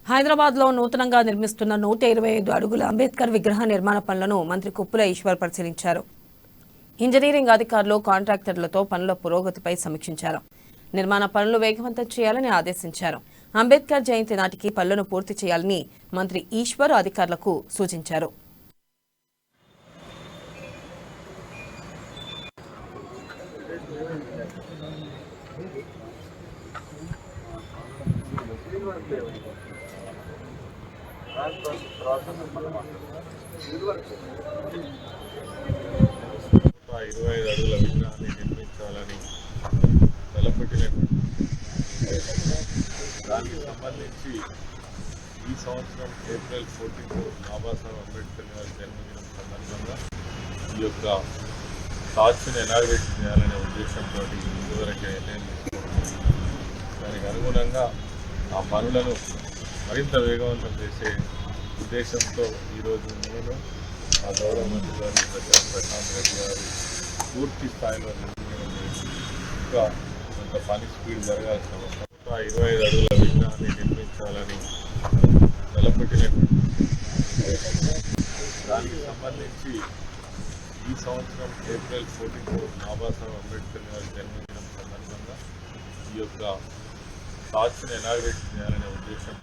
హైదరాబాద్లో నూతనంగా నిర్మిస్తున్న 125 అడుగుల అంబేద్కర్ విగ్రహ నిర్మాణ పనులను మంత్రి కొప్పుల ఈశ్వర్ పరిశీలించారు. ఇంజనీరింగ్ అధికారులు, కాంట్రాక్టర్లతో పనుల పురోగతిపై సమీక్షించారు. నిర్మాణ పనులు వేగవంతం చేయాలని ఆదేశించారు. అంబేద్కర్ జయంతి నాటికి పనులను పూర్తి చేయాలని మంత్రి ఈశ్వర్ అధికారులకు సూచించారు. అడుగుల విగ్రహాన్ని నిర్మించాలని తలపెట్టినటువంటి దానికి సంబంధించి ఈ సంవత్సరం ఏప్రిల్ 14 బాబాసాహెబ్ అంబేద్కర్ గారి జన్మదినం సందర్భంగా ఈ యొక్క స్టాచ్యూని ఇనాగ్రేట్ చేయాలనే ఉద్దేశంతో ఇదివరకు నిర్ణయం తీసుకోవడం. దానికి అనుగుణంగా ఆ పనులను మరింత వేగవంతం చేసే ఉద్దేశంతో ఈరోజు నేను ఆ గౌరవ మంత్రి గారు ప్రశాంత్ రెడ్డి గారు పూర్తి స్థాయిలో నిర్ణయం చేసి ఇంకా కొంత పని స్పీడ్ జరగాల్సిన అవసరం. 25 అడుగుల విగ్రహాన్ని నిర్మించాలని తలపెట్టినటువంటి దానికి సంబంధించి ఈ సంవత్సరం ఏప్రిల్ 14 బాబాసాహెబ్ అంబేద్కర్ గారి జన్మదినం సందర్భంగా ఈ యొక్క స్టాచ్యూని ఇనాగ్రేట్ చేయాలనే ఉద్దేశం